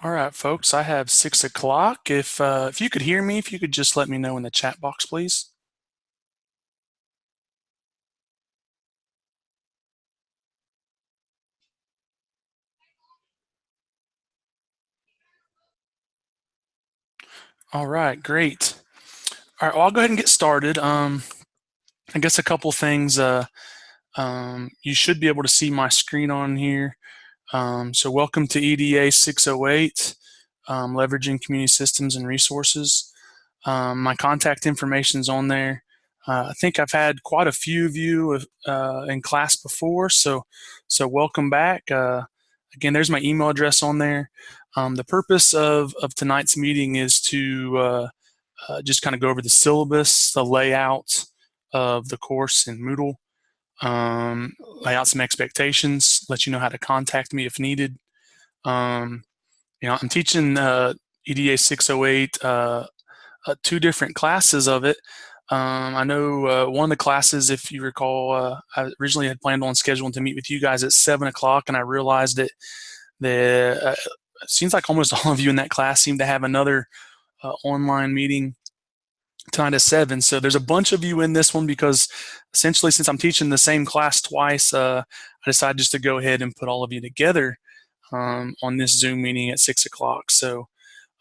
All right, folks, I have 6 o'clock. If you could hear me, if you could just let me know in the chat box, please. All right, great. All right, well, I'll go ahead and get started. I guess a couple things. You should be able to see my screen on here. So welcome to EDA 608, Leveraging Community Systems and Resources. My contact information is on there. I think I've had quite a few of you in class before, so welcome back. Again, there's my email address on there. The purpose of tonight's meeting is to just kind of go over the syllabus, the layout of the course in Moodle, lay out some expectations, let you know how to contact me if needed. I'm teaching EDA 608, 2 different classes of it. I know one of the classes, if you recall, I originally had planned on scheduling to meet with you guys at 7 o'clock, and I realized that it seems like almost all of you in that class seem to have another online meeting tonight at 7. So there's a bunch of you in this one because essentially, since I'm teaching the same class twice, I decided just to go ahead and put all of you together on this Zoom meeting at 6 o'clock. So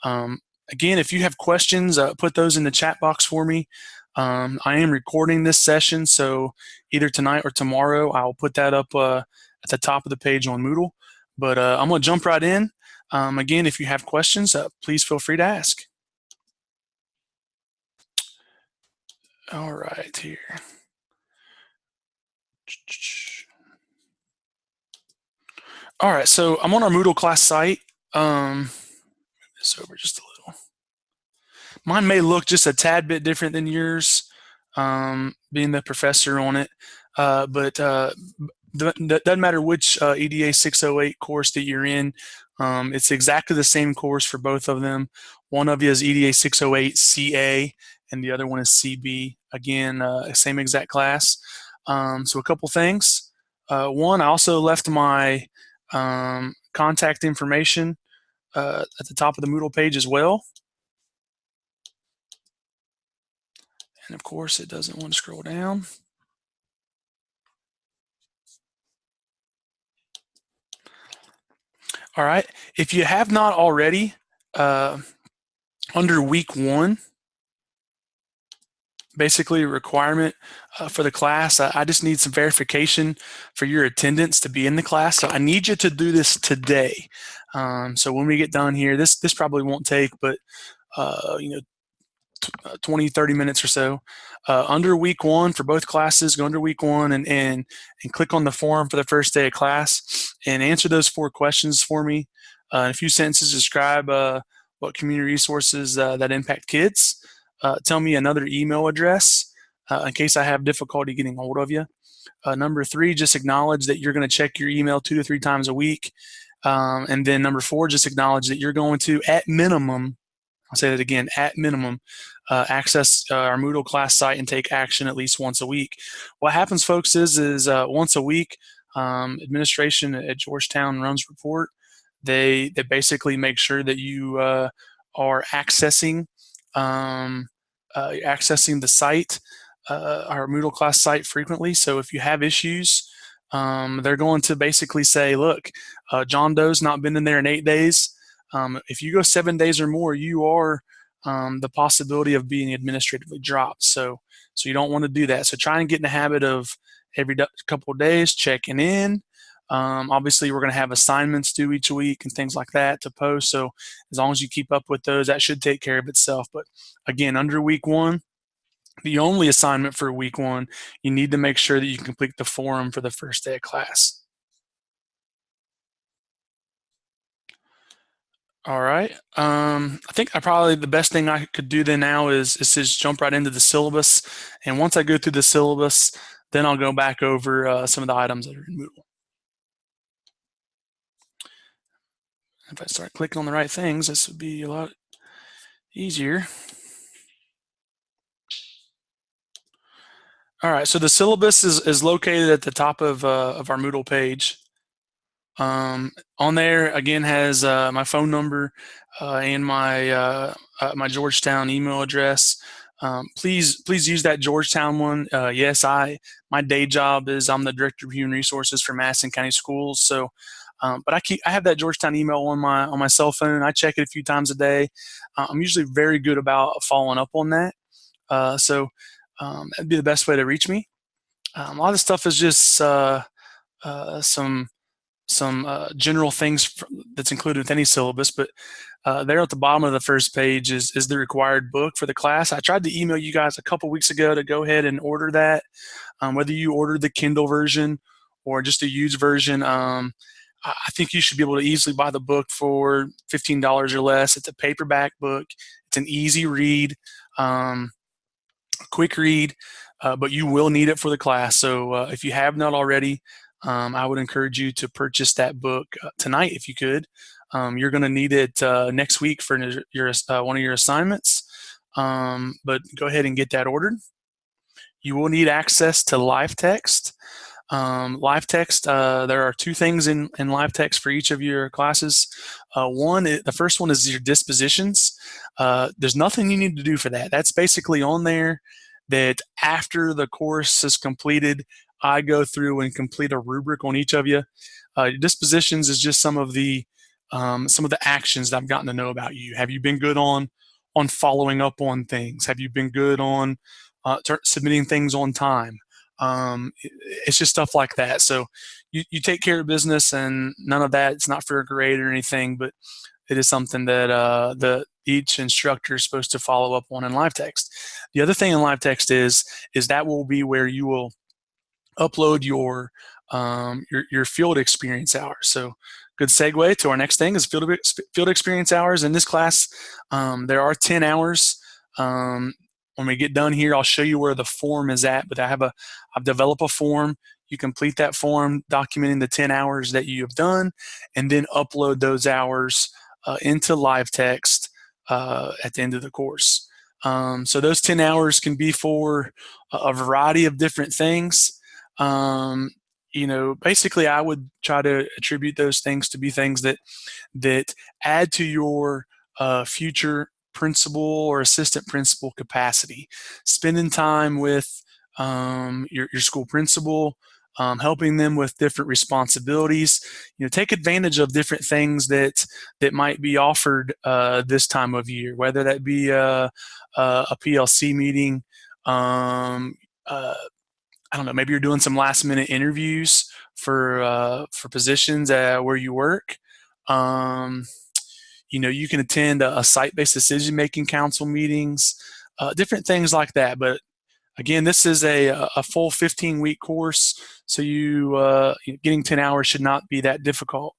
um, again, if you have questions, put those in the chat box for me. I am recording this session, so either tonight or tomorrow, I'll put that up at the top of the page on Moodle. But I'm going to jump right in. Again, if you have questions, please feel free to ask. All right, here. All right, so I'm on our Moodle class site. This over just a little. Mine may look just a tad bit different than yours, being the professor on it, but doesn't matter which EDA 608 course that you're in. It's exactly the same course for both of them. One of you is EDA 608 CA, and the other one is CB. Again, same exact class. So a couple things. One, I also left my contact information at the top of the Moodle page as well. And of course, it doesn't want to scroll down. All right. If you have not already, under week 1, basically a requirement for the class, I just need some verification for your attendance to be in the class. So I need you to do this today. So when we get done here, this probably won't take, but 20, 30 minutes or so. Under week 1 for both classes, go under week 1 and click on the form for the first day of class and answer those 4 questions for me. In a few sentences, describe what community resources that impact kids. Tell me another email address in case I have difficulty getting hold of you. Number 3, just acknowledge that you're going to check your email 2 to 3 times a week. And then number 4, just acknowledge that you're going to, at minimum, I'll say that again, at minimum, access our Moodle class site and take action at least once a week. What happens, folks, is once a week, administration at Georgetown runs report. They basically make sure that you are accessing the site, our Moodle class site frequently. So if you have issues, they're going to basically say, look, John Doe's not been in there in 8 days. If you go 7 days or more, you are the possibility of being administratively dropped. So you don't want to do that. So try and get in the habit of every couple of days checking in. Obviously, we're going to have assignments due each week and things like that to post. So as long as you keep up with those, that should take care of itself. But again, under week 1, the only assignment for week 1, you need to make sure that you complete the forum for the first day of class. All right. I think probably the best thing I could do then now is just jump right into the syllabus. And once I go through the syllabus, then I'll go back over some of the items that are in Moodle. If I start clicking on the right things, this would be a lot easier. All right, so the syllabus is located at the top of our Moodle page. On there again has my phone number and my Georgetown email address. Please use that Georgetown one. Yes, my day job is I'm the director of human resources for Madison County Schools. So, but I have that Georgetown email on my cell phone. I check it a few times a day. I'm usually very good about following up on that. That'd be the best way to reach me. A lot of stuff is just some general things that's included with any syllabus, but there at the bottom of the first page is the required book for the class. I tried to email you guys a couple weeks ago to go ahead and order that. Whether you ordered the Kindle version or just a used version, I think you should be able to easily buy the book for $15 or less. It's a paperback book. It's an easy read, quick read, but you will need it for the class. So if you have not already, I would encourage you to purchase that book tonight if you could. You're going to need it next week for one of your assignments, but go ahead and get that ordered. You will need access to LiveText. LiveText, there are two things in LiveText for each of your classes. The first one is your dispositions. There's nothing you need to do for that. That's basically on there that after the course is completed, I go through and complete a rubric on each of you. Dispositions is just some of the actions that I've gotten to know about you. Have you been good on following up on things? Have you been good on submitting things on time? It's just stuff like that. So you take care of business, and none of that. It's not for a grade or anything, but it is something that each instructor is supposed to follow up on in LiveText. The other thing in LiveText is that will be where you will upload your field experience hours. So good segue to our next thing is field experience hours. In this class, there are 10 hours. When we get done here, I'll show you where the form is at, but I've developed a form. You complete that form documenting the 10 hours that you have done, and then upload those hours into LiveText at the end of the course. So those 10 hours can be for a variety of different things. Basically I would try to attribute those things to be things that add to your future principal or assistant principal capacity. Spending time with your school principal, helping them with different responsibilities. Take advantage of different things that might be offered this time of year, whether that be a PLC meeting. I don't know, maybe you're doing some last minute interviews for positions where you work. You can attend a site-based decision-making council meetings, different things like that. But again, this is a full 15-week course, so getting 10 hours should not be that difficult.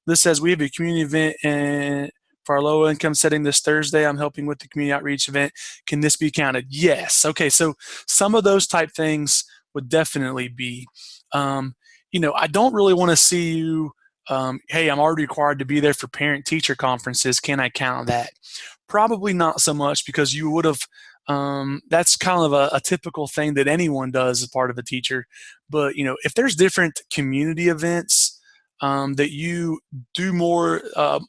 This says we have a community event for our low-income setting this Thursday. I'm helping with the community outreach event. Can this be counted? Yes. Okay, so some of those type things would definitely be. I don't really want to see you, hey, I'm already required to be there for parent-teacher conferences. Can I count that? Probably not so much, because you would have, that's kind of a typical thing that anyone does as part of a teacher. But, if there's different community events that you do more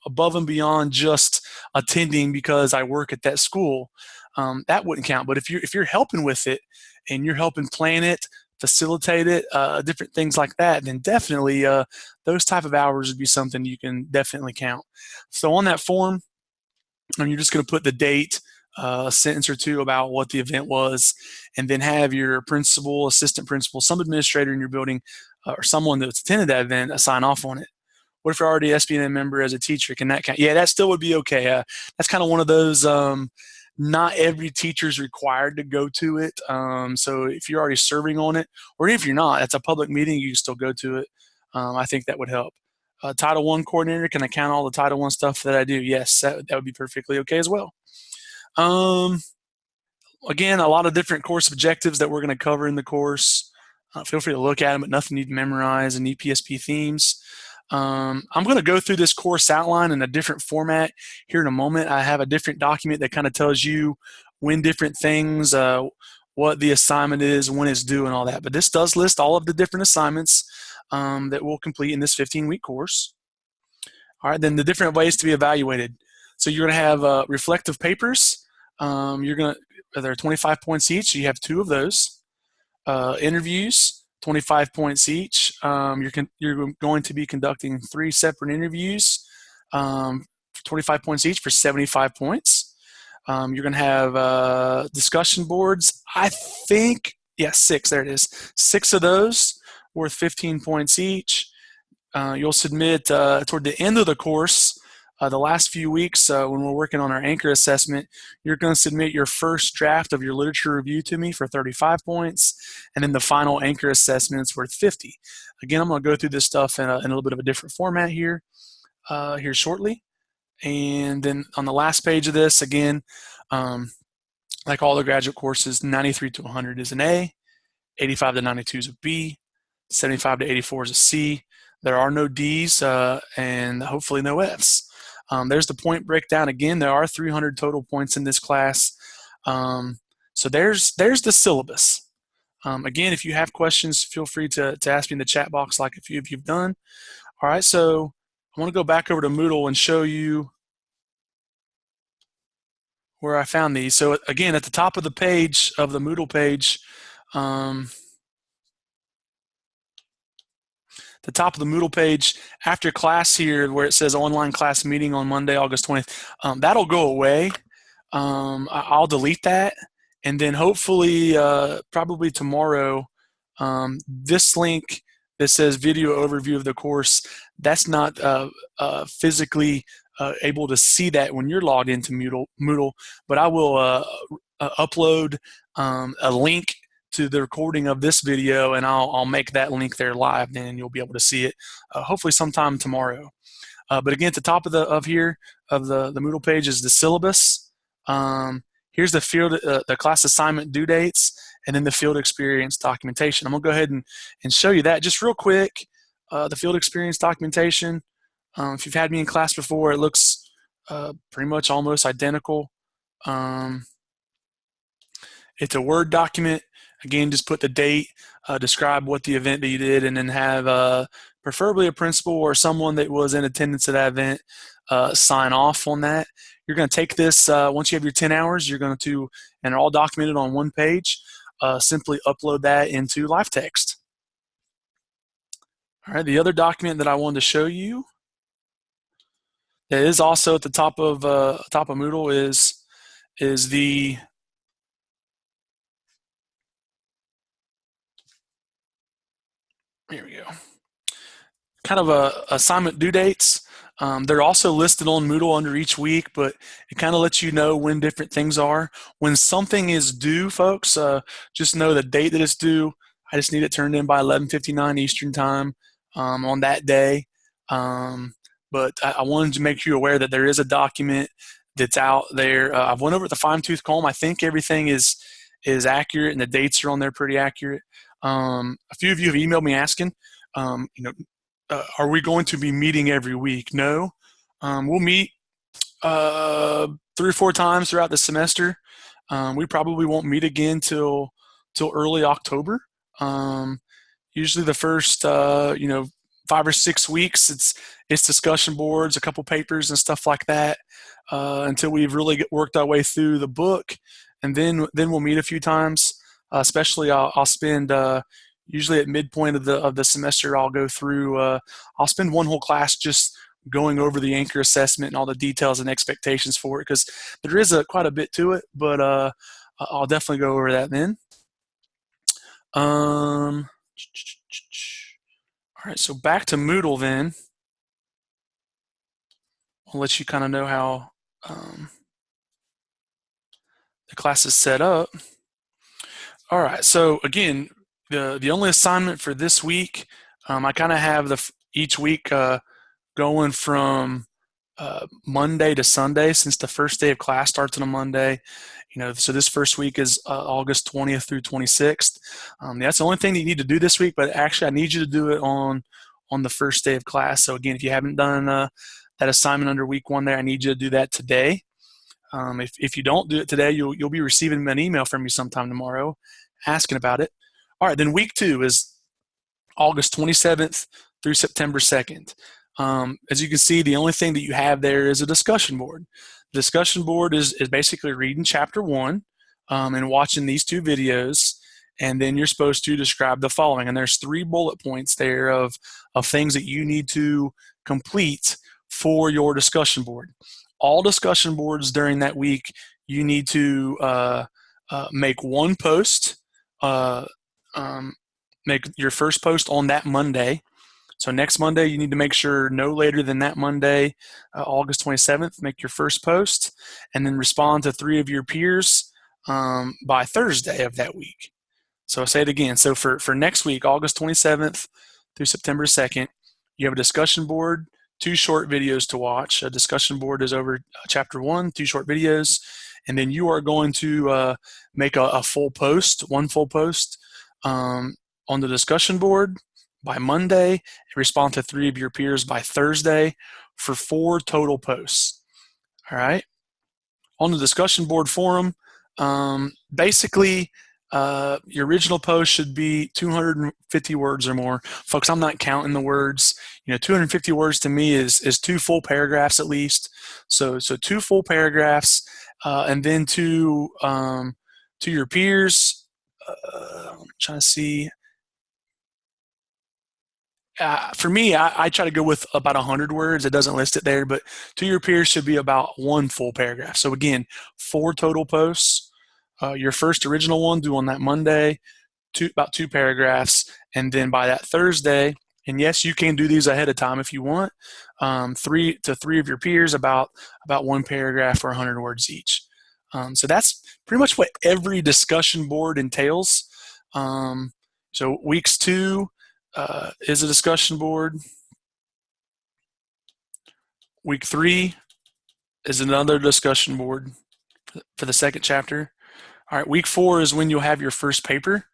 above and beyond just attending because I work at that school, that wouldn't count. But if you're helping with it and you're helping plan it, facilitate it, different things like that, then definitely those type of hours would be something you can definitely count. So on that form, you're just going to put the date, a sentence or two about what the event was, and then have your principal, assistant principal, some administrator in your building, or someone that's attended that event sign off on it. What if you're already an SBNA member as a teacher? Can that count? Yeah, that still would be okay. That's kind of one of those, not every teacher is required to go to it. So if you're already serving on it, or if you're not, it's a public meeting, you can still go to it. I think that would help. Title I coordinator, can I count all the Title I stuff that I do? Yes, that would be perfectly okay as well. Again, a lot of different course objectives that we're going to cover in the course. Feel free to look at them, but nothing you need to memorize, and EPSP themes. I'm going to go through this course outline in a different format here in a moment. I have a different document that kind of tells you when different things, what the assignment is, when it's due, and all that. But this does list all of the different assignments that we'll complete in this 15-week course. All right, then the different ways to be evaluated. So you're going to have reflective papers. They're 25 points each. So you have 2 of those. Interviews, 25 points each. You're going to be conducting 3 separate interviews, 25 points each for 75 points. You're going to have discussion boards. I think, 6. There it is. 6 of those worth 15 points each. You'll submit toward the end of the course, the last few weeks when we're working on our anchor assessment, you're going to submit your first draft of your literature review to me for 35 points, and then the final anchor assessment is worth 50. Again, I'm going to go through this stuff in a little bit of a different format here shortly. And then on the last page of this, again, like all the graduate courses, 93 to 100 is an A, 85 to 92 is a B, 75 to 84 is a C. There are no D's and hopefully no F's. There's the point breakdown. Again, there are 300 total points in this class. So there's the syllabus. Again, if you have questions, feel free to ask me in the chat box like a few of you've done. All right, so I want to go back over to Moodle and show you where I found these. So again, at the top of the page of the Moodle page, the top of the Moodle page, after class here, where it says online class meeting on Monday, August 20th, that'll go away. I'll delete that. And then hopefully, probably tomorrow, this link that says video overview of the course, that's not physically able to see that when you're logged into Moodle, but I will upload a link to the recording of this video, and I'll make that link there live, and you'll be able to see it hopefully sometime tomorrow. But again, at the top of the Moodle page is the syllabus. Here's the field, the class assignment due dates, and then the field experience documentation. I'm gonna go ahead and show you that just real quick. The field experience documentation. If you've had me in class before, it looks pretty much almost identical. It's a Word document. Again, just put the date, describe what the event that you did, and then have preferably a principal or someone that was in attendance at that event sign off on that. You're going to take this, once you have your 10 hours, you're going to, and they're all documented on one page, simply upload that into LiveText. All right, the other document that I wanted to show you that is also at the top of Moodle is the here we go. Kind of assignment due dates. They're also listed on Moodle under each week, but it kind of lets you know when different things are. When something is due, folks, just know the date that it's due. I just need it turned in by 11:59 Eastern Time on that day. But I wanted to make you aware that there is a document that's out there. I've went over it with a fine-tooth comb. I think everything is accurate, and the dates are on there pretty accurate. A few of you have emailed me asking, are we going to be meeting every week? No. We'll meet 3 or 4 times throughout the semester. We probably won't meet again till early October. Usually the first 5 or 6 weeks, it's discussion boards, a couple papers and stuff like that, until we've really worked our way through the book, and then we'll meet a few times. Especially, I'll spend usually at midpoint of the semester, I'll go through. I'll spend one whole class just going over the anchor assessment and all the details and expectations for it, because there is quite a bit to it. But I'll definitely go over that then. All right, so back to Moodle then. I'll let you kind of know how the class is set up. All right, so again, the only assignment for this week, I kind of have each week going from Monday to Sunday, since the first day of class starts on a Monday. So this first week is August 20th through 26th. That's the only thing that you need to do this week, but actually I need you to do it on the first day of class. So again, if you haven't done that assignment under week 1 there, I need you to do that today. If you don't do it today, you'll be receiving an email from me sometime tomorrow asking about it. All right, then week 2 is August 27th through September 2nd. As you can see, the only thing that you have there is a discussion board. The discussion board is basically reading chapter 1 and watching these 2 videos, and then you're supposed to describe the following. And there's 3 bullet points there of things that you need to complete for your discussion board. All discussion boards during that week, you need to make 1 post, make your first post on that Monday. So next Monday, you need to make sure no later than that Monday, August 27th, make your first post, and then respond to 3 of your peers by Thursday of that week. So I'll say it again. So for next week, August 27th through September 2nd, you have a discussion board, 2 short videos to watch. A discussion board is over chapter 1, 2 short videos, and then you are going to make a full post, 1 full post on the discussion board by Monday, respond to 3 of your peers by Thursday for 4 total posts. All right. On the discussion board forum, basically, your original post should be 250 words or more. Folks, I'm not counting the words. 250 words to me is 2 full paragraphs at least. So 2 full paragraphs, and then to your peers. I'm trying to see. For me, I try to go with about 100 words. It doesn't list it there, but to your peers should be about 1 full paragraph. So again, 4 total posts. Your first original one due on that Monday, about 2 paragraphs, and then by that Thursday, and yes, you can do these ahead of time if you want, 3 of your peers about 1 paragraph or 100 words each. So that's pretty much what every discussion board entails. So weeks 2 is a discussion board. Week 3 is another discussion board for the second chapter. All right, week 4 is when you'll have your first paper.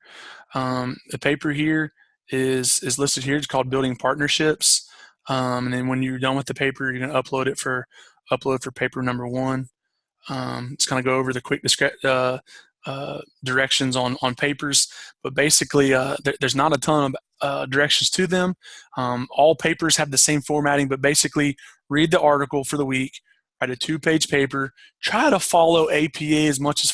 The paper here is listed here. It's called Building Partnerships. And then when you're done with the paper, you're going to upload for paper number 1. It's going to go over the quick directions on papers, but basically there's not a ton of directions to them. All papers have the same formatting, but basically read the article for the week, write a 2-page paper, try to follow APA as much as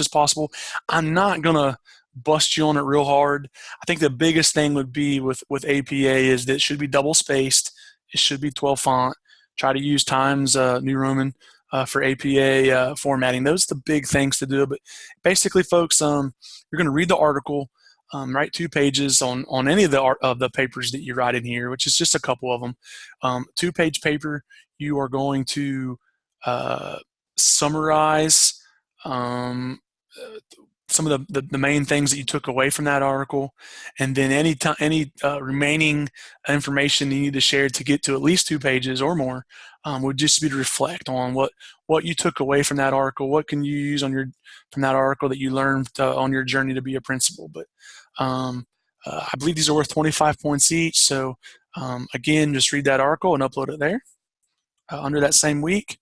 possible. I'm not gonna bust you on it real hard. I think the biggest thing would be with APA is that it should be double spaced. It should be 12 font. Try to use Times New Roman for APA formatting. Those are the big things to do. But basically, folks, you're going to read the article, write 2 pages on any of the papers that you write in here, which is just a couple of them. 2-page paper. You are going to summarize some of the main things that you took away from that article, and then any remaining information you need to share to get to at least 2 pages or more would just be to reflect on what you took away from that article. What can you use from that article that you learned on your journey to be a principal? But I believe these are worth 25 points each. So again, just read that article and upload it there under that same week.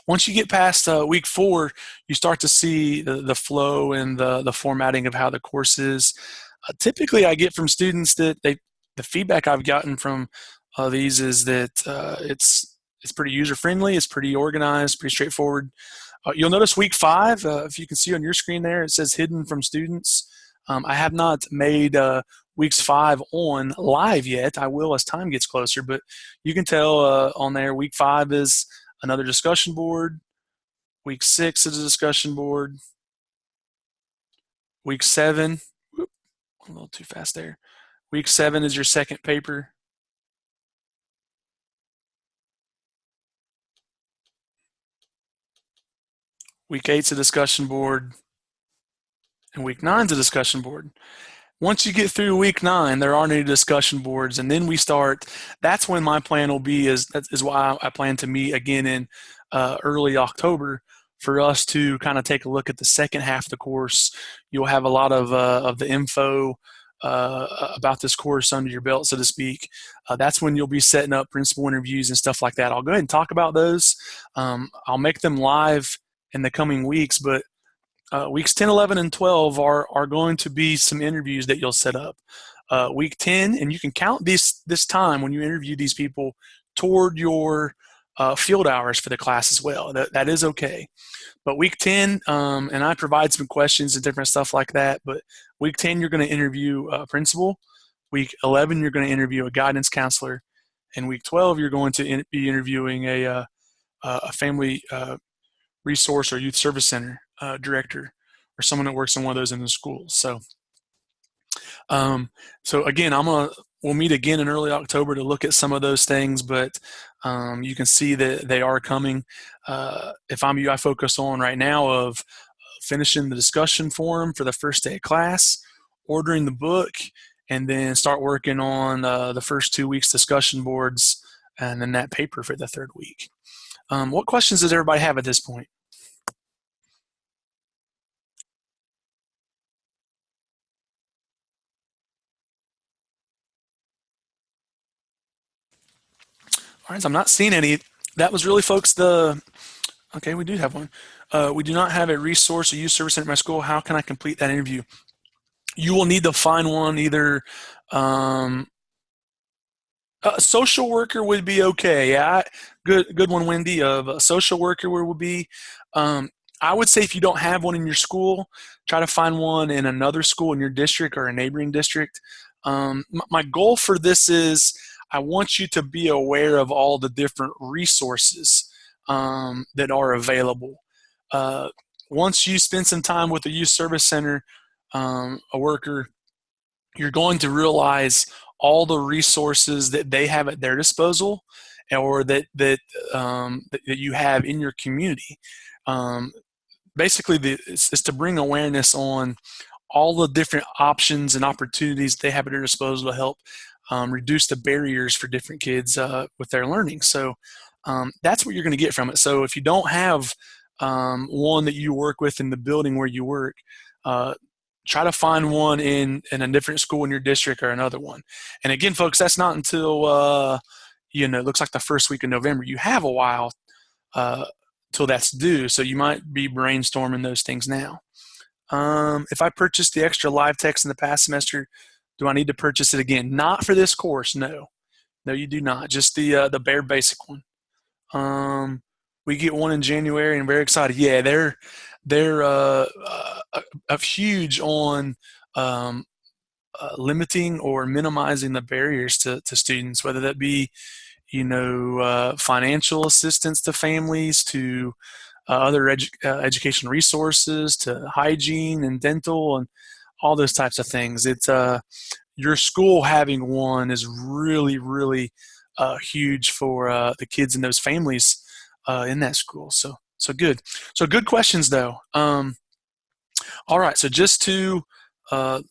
Once you get past week 4, you start to see the flow and the formatting of how the course is. Typically, I get from students that the feedback I've gotten from these is that it's pretty user-friendly, it's pretty organized, pretty straightforward. You'll notice week 5, if you can see on your screen there, it says hidden from students. I have not made weeks 5 on live yet. I will as time gets closer, but you can tell on there week 5 is another discussion board. Week 6 is a discussion board. Week 7, whoop, a little too fast there. Week 7 is your second paper. Week 8 is a discussion board. And week 9 is a discussion board. Once you get through week 9, there aren't any discussion boards, and then we start. That's when my plan will be. Is why I plan to meet again in early October for us to kind of take a look at the second half of the course. You'll have a lot of the info about this course under your belt, so to speak, that's when you'll be setting up principal interviews and stuff like that. I'll go ahead and talk about those. I'll make them live in the coming weeks, but weeks 10, 11, and 12 are going to be some interviews that you'll set up. Week 10, and you can count this time when you interview these people toward your field hours for the class as well. That is okay. But week 10, and I provide some questions and different stuff like that, but week 10, you're going to interview a principal. Week 11, you're going to interview a guidance counselor. And week 12, you're going to be interviewing a family resource or youth service center director or someone that works in one of those in the schools. So again, we'll meet again in early October to look at some of those things, but you can see that they are coming. If I'm you, I focus on right now of finishing the discussion forum for the first day of class, ordering the book, and then start working on the first 2 weeks discussion boards and then that paper for the third week. What questions does everybody have at this point? All right, so I'm not seeing any. That was really, folks, okay, we do have one. We do not have a resource or youth service center at my school. How can I complete that interview? You will need to find one, either a social worker would be okay. Yeah, good one, Wendy. Of a social worker would be. I would say if you don't have one in your school, try to find one in another school in your district or a neighboring district. My goal for this is I want you to be aware of all the different resources that are available. Once you spend some time with a youth service center, a worker, you're going to realize all the resources that they have at their disposal or that you have in your community. Basically, it's to bring awareness on all the different options and opportunities they have at their disposal to help reduce the barriers for different kids with their learning. So that's what you're going to get from it. So if you don't have one that you work with in the building where you work, try to find one in a different school in your district or another one. And again, folks, that's not until, it looks like the first week of November. You have a while till that's due, so you might be brainstorming those things now. If I purchased the extra live text in the past semester, do I need to purchase it again? Not for this course, no. No, you do not. Just the bare basic one. We get one in January and I'm very excited. Yeah, they're huge on limiting or minimizing the barriers to students, whether that be financial assistance to families, to other education resources, to hygiene and dental and all those types of things. It's your school having one is really, really huge for the kids and those families in that school. So good. So good questions, though. All right. So just to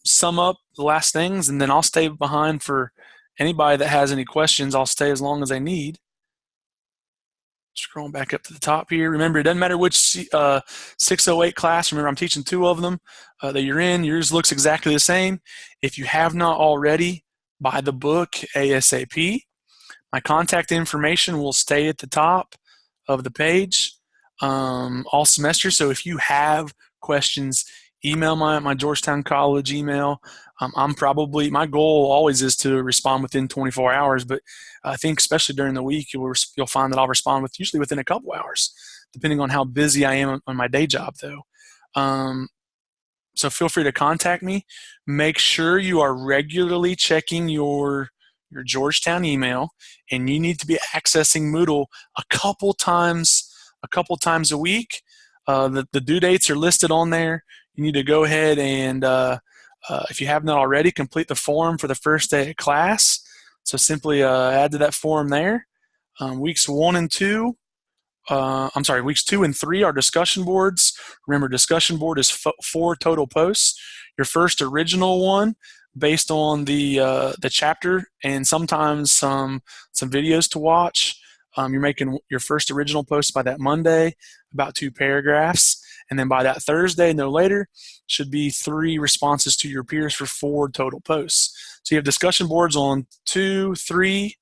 sum up the last things, and then I'll stay behind for anybody that has any questions. I'll stay as long as I need. Scrolling back up to the top here. Remember, it doesn't matter which 608 class. Remember, I'm teaching 2 of them that you're in. Yours looks exactly the same. If you have not already, buy the book ASAP. My contact information will stay at the top of the page all semester. So if you have questions, email my Georgetown College email. My goal always is to respond within 24 hours, but I think especially during the week, you'll find that I'll respond usually within a couple hours, depending on how busy I am on my day job, though. So feel free to contact me. Make sure you are regularly checking your Georgetown email, and you need to be accessing Moodle a couple times a week. The due dates are listed on there. You need to go ahead and, if you have not already, complete the form for the first day of class. So simply add to that form there. Weeks 2 and 3 are discussion boards. Remember, discussion board is 4 total posts. Your first original one, based on the chapter, and sometimes some videos to watch. You're making your first original post by that Monday, about 2 paragraphs. And then by that Thursday, no later, should be 3 responses to your peers for 4 total posts. So you have discussion boards on 2, 3,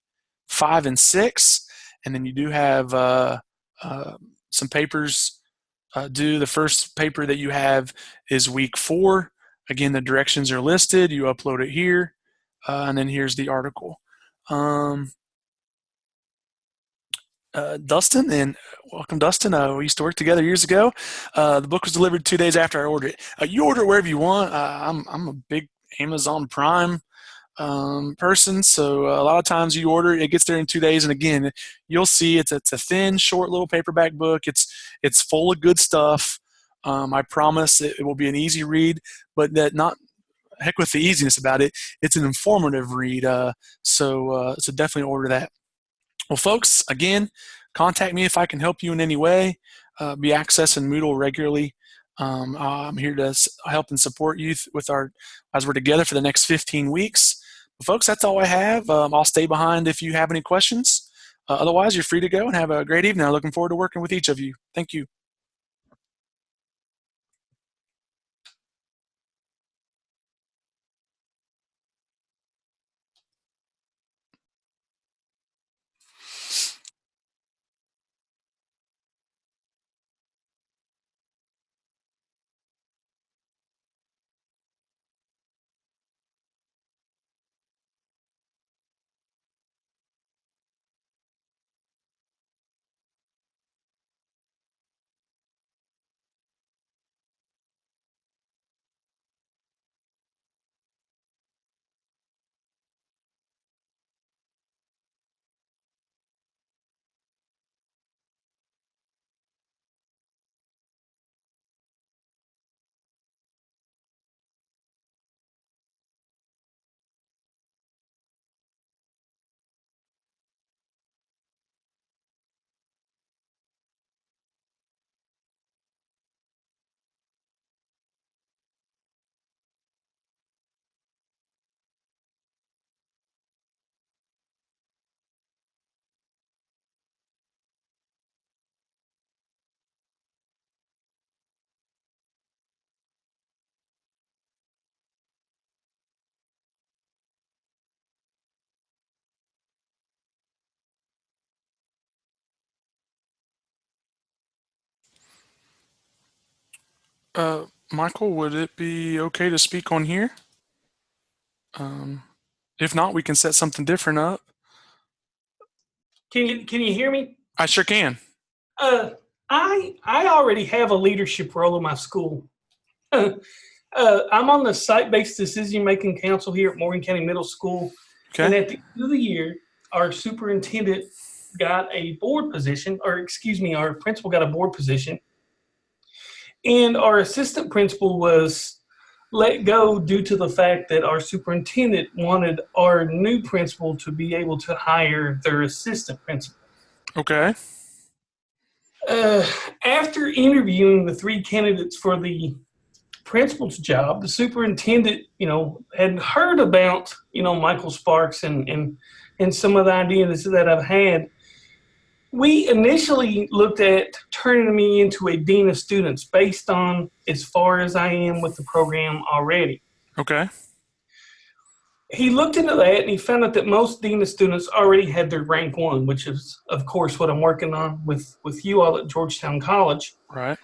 5, and 6. And then you do have some papers due. The first paper that you have is week 4. Again, the directions are listed. You upload it here, and then here's the article. Dustin, and welcome, Dustin. We used to work together years ago. The book was delivered 2 days after I ordered it. You order it wherever you want. I'm a big Amazon Prime person, so a lot of times you order it gets there in 2 days, and again, you'll see it's a thin, short little paperback book. It's full of good stuff. I promise it will be an easy read, but that not heck with the easiness about it. It's an informative read, so definitely order that. Well, folks, again, contact me if I can help you in any way. Be accessing Moodle regularly. I'm here to help and support you as we're together for the next 15 weeks. But folks, that's all I have. I'll stay behind if you have any questions. Otherwise, you're free to go and have a great evening. I'm looking forward to working with each of you. Thank you. Michael, would it be okay to speak on here? Um, if not, we can set something different up. Can you hear me? I sure can. I already have a leadership role in my school. I'm on the site-based decision-making council here at Morgan County Middle School. Okay. And at the end of the year, our superintendent got a board position, or excuse me, our principal got a board position. And our assistant principal was let go due to the fact that our superintendent wanted our new principal to be able to hire their assistant principal. Okay. After interviewing the 3 candidates for the principal's job, the superintendent, had heard about, Michael Sparks and some of the ideas that I've had. We initially looked at turning me into a dean of students based on as far as I am with the program already. Okay. He looked into that and he found out that most dean of students already had their rank 1, which is, of course, what I'm working on with you all at Georgetown College. Right.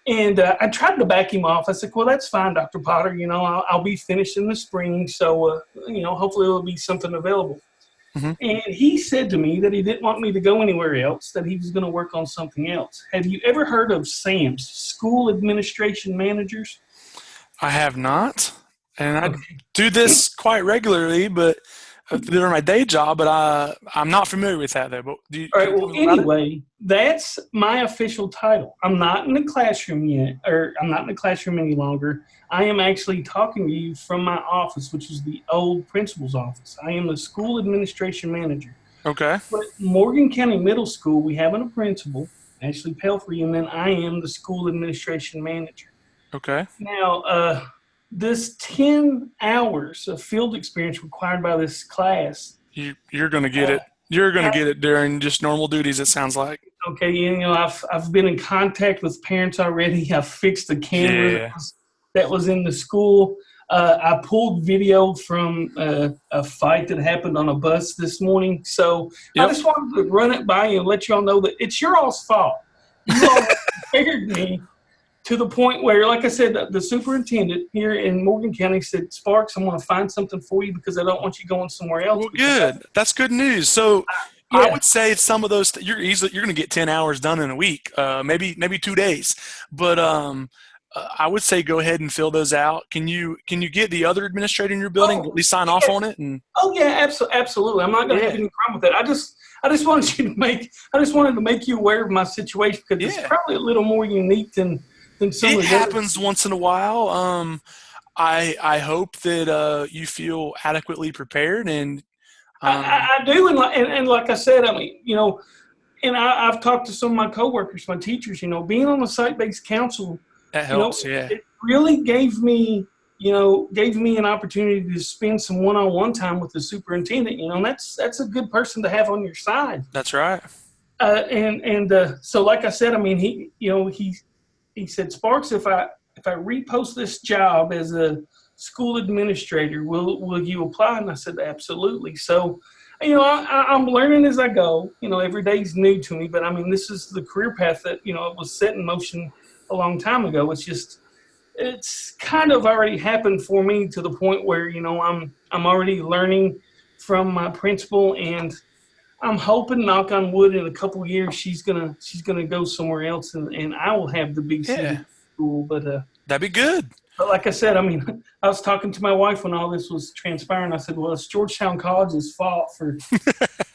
And I tried to back him off. I said, well, that's fine, Dr. Potter. I'll be finished in the spring. So, hopefully there'll be something available. Mm-hmm. And he said to me that he didn't want me to go anywhere else, that he was going to work on something else. Have you ever heard of SAMs, School Administration Managers? I have not. And I do this quite regularly, but they're my day job, but I'm not familiar with that, though. But all right, well, anyway, that's my official title. I'm not in the classroom yet, or I'm not in the classroom any longer. I am actually talking to you from my office, which is the old principal's office. I am the school administration manager. Okay. But Morgan County Middle School, we have a principal, Ashley Pelfrey, and then I am the school administration manager. Okay. Now, this 10 hours of field experience required by this class. You're going to get it. You're going to get it during just normal duties, it sounds like. Okay, you know, I've been in contact with parents already. I've fixed the camera Yeah. that was in the school. I pulled video from a fight that happened on a bus this morning. So I Yep. just wanted to run it by you and let you all know that it's your all's fault. You all prepared me to the point where, like I said, the superintendent here in Morgan County said, Sparks, I'm going to find something for you because I don't want you going somewhere else. Well, Because good. That's good news. So I yeah, would say some of those you're going to get 10 hours done in a week, maybe 2 days. But I would say go ahead and fill those out. Can you get the other administrator in your building to oh at least sign off yeah, on it? And oh yeah, absolutely. I'm not going to have yeah, any problem with that. I just wanted you to make I just wanted to make you aware of my situation because it's yeah, probably a little more unique than some it of the other. happens once in a while. I hope that you feel adequately prepared and I do, and like I said, I mean, you know, and I've talked to some of my coworkers, my teachers. You know, being on the site-based council, that you know, helps. Yeah, it really gave me an opportunity to spend some one-on-one time with the superintendent. You know, and that's a good person to have on your side. that's right. And so, like I said, I mean, he said, Sparks, if I repost this job as a school administrator, will you apply? And I said, absolutely. So, you know, I'm learning as I go. You know, every day's new to me. But I mean, this is the career path that it was set in motion a long time ago. It's kind of already happened for me to the point where I'm already learning from my principal, and I'm hoping, knock on wood, in a couple of years she's gonna go somewhere else, and I will have the big seat Yeah, at the school. that'd be good. But like I said, I mean, I was talking to my wife when all this was transpiring. I said, well, it's Georgetown College's fault for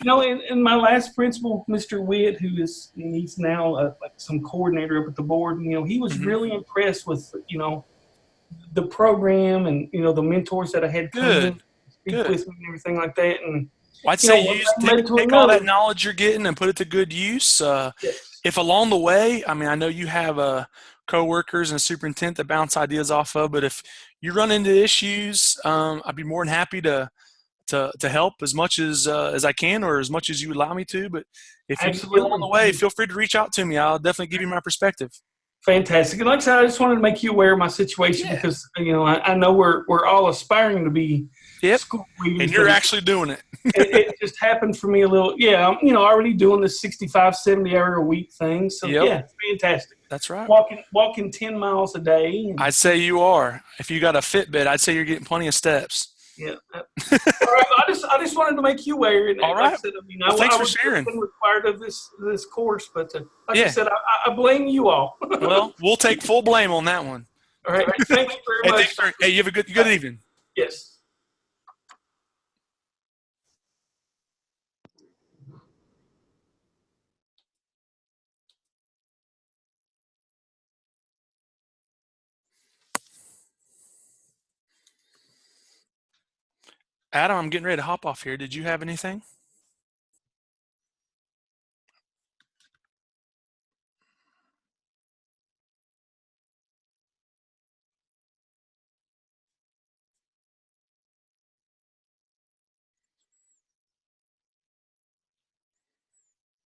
and my last principal, Mr. Witt, he's now like some coordinator up at the board. He was Hmm. really impressed with the program and the mentors that I had come in Good, speak good. with me and everything like that. And Well, I'd say one use thing led to take all that another. knowledge you're getting and put it to good use. Yes. If along the way, I mean, I know you have coworkers and a superintendent to bounce ideas off of, but if you run into issues, I'd be more than happy to help as I can or as much as you would allow me to. But if you need me along Absolutely. the way, feel free to reach out to me. I'll definitely give you my perspective. Fantastic. And like I said, I just wanted to make you aware of my situation Yeah. because I know we're all aspiring to be Yep. school And leaders, you're but actually doing it. it just happened for me a little. Yeah, I'm already doing this 65, 70 hour a week thing. So Yep. yeah, fantastic. That's right. Walking 10 miles a day. And I'd say you are. If you got a Fitbit, I'd say you're getting plenty of steps. yeah. All right. I just wanted to make you aware. And All like I right. said, I mean, Well, thanks I for would have sharing. been required of this course, but like I Yeah. said, I blame you all. Well, we'll take full blame on that one. All right. Thank you Hey, very thanks much. for. Hey, you have a good evening. Yes. Adam, I'm getting ready to hop off here. Did you have anything?